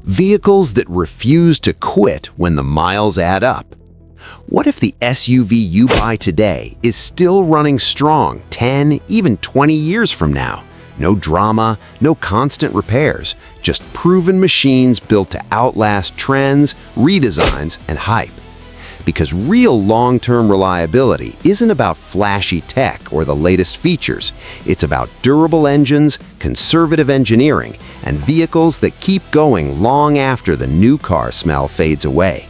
Vehicles that refuse to quit when the miles add up. What if the SUV you buy today is still running strong 10, even 20 years from now? No drama, no constant repairs, just proven machines built to outlast trends, redesigns, and hype. Because real long-term reliability isn't about flashy tech or the latest features. It's about durable engines, conservative engineering, and vehicles that keep going long after the new car smell fades away.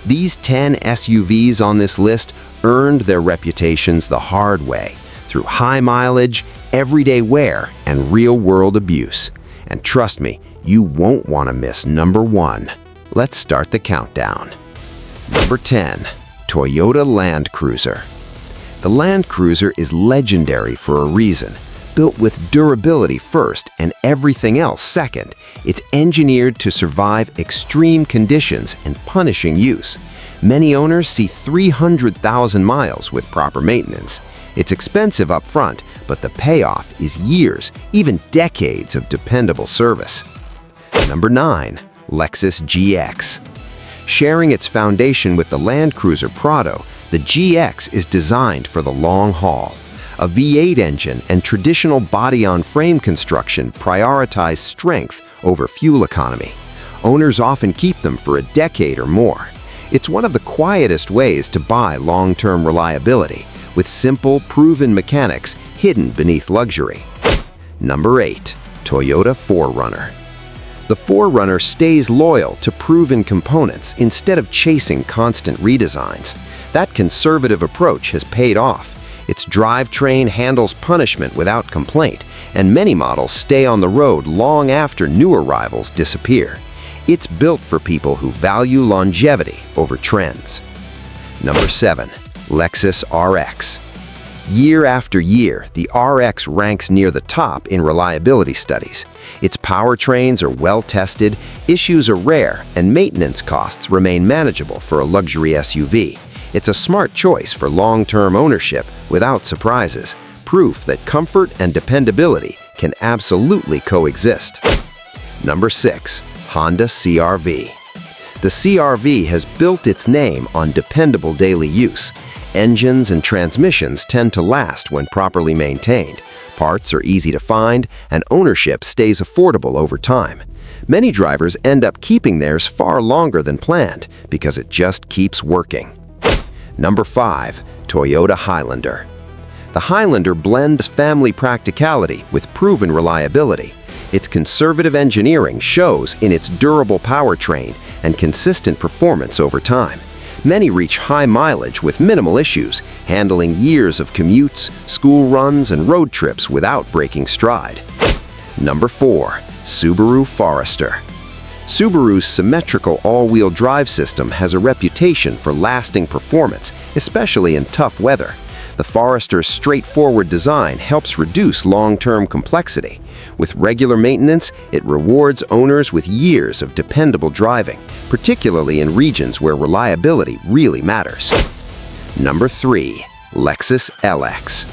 These 10 SUVs on this list earned their reputations the hard way, through high mileage, everyday wear, and real-world abuse. And trust me, you won't want to miss number 1. Let's start the countdown. Number 10. Toyota Land Cruiser. The Land Cruiser is legendary for a reason. Built with durability first and everything else second, it's engineered to survive extreme conditions and punishing use. Many owners see 300,000 miles with proper maintenance. It's expensive up front, but the payoff is years, even decades of dependable service. Number 9. Lexus GX. Sharing its foundation with the Land Cruiser Prado, the GX is designed for the long haul. A V8 engine and traditional body-on-frame construction prioritize strength over fuel economy. Owners often keep them for a decade or more. It's one of the quietest ways to buy long-term reliability, with simple, proven mechanics hidden beneath luxury. Number 8. Toyota 4Runner. The 4Runner stays loyal to proven components instead of chasing constant redesigns. That conservative approach has paid off. Its drivetrain handles punishment without complaint, and many models stay on the road long after newer rivals disappear. It's built for people who value longevity over trends. Number 7. Lexus RX. Year after year, the RX ranks near the top in reliability studies. Its powertrains are well-tested, issues are rare, and maintenance costs remain manageable for a luxury SUV. It's a smart choice for long-term ownership without surprises, proof that comfort and dependability can absolutely coexist. Number 6. Honda CR-V. The CR-V has built its name on dependable daily use. Engines and transmissions tend to last when properly maintained. Parts are easy to find, and ownership stays affordable over time. Many drivers end up keeping theirs far longer than planned because it just keeps working. Number 5. Toyota Highlander. The Highlander blends family practicality with proven reliability. Its conservative engineering shows in its durable powertrain and consistent performance over time. Many reach high mileage with minimal issues, handling years of commutes, school runs, and road trips without breaking stride. Number 4. Subaru Forester. Subaru's symmetrical all-wheel drive system has a reputation for lasting performance, especially in tough weather. The Forester's straightforward design helps reduce long-term complexity. With regular maintenance, it rewards owners with years of dependable driving, particularly in regions where reliability really matters. Number 3. Lexus LX.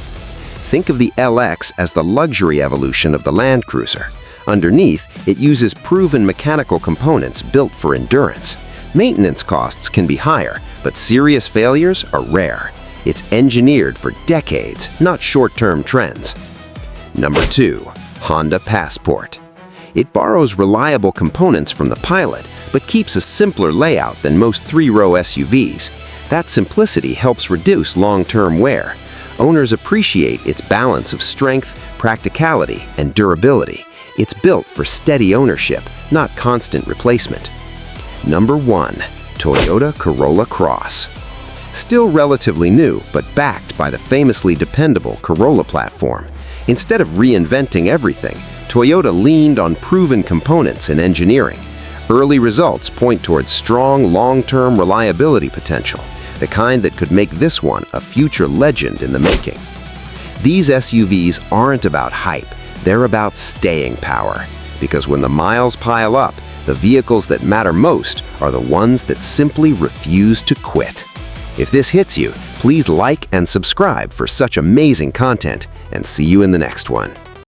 Think of the LX as the luxury evolution of the Land Cruiser. Underneath, it uses proven mechanical components built for endurance. Maintenance costs can be higher, but serious failures are rare. It's engineered for decades, not short-term trends. Number 2. Honda Passport. It borrows reliable components from the Pilot, but keeps a simpler layout than most 3-row SUVs. That simplicity helps reduce long-term wear. Owners appreciate its balance of strength, practicality, and durability. It's built for steady ownership, not constant replacement. Number 1. Toyota Corolla Cross. Still relatively new, but backed by the famously dependable Corolla platform. Instead of reinventing everything, Toyota leaned on proven components and engineering. Early results point towards strong long-term reliability potential, the kind that could make this one a future legend in the making. These SUVs aren't about hype, they're about staying power. Because when the miles pile up, the vehicles that matter most are the ones that simply refuse to quit. If this hits you, please like and subscribe for such amazing content, and see you in the next one.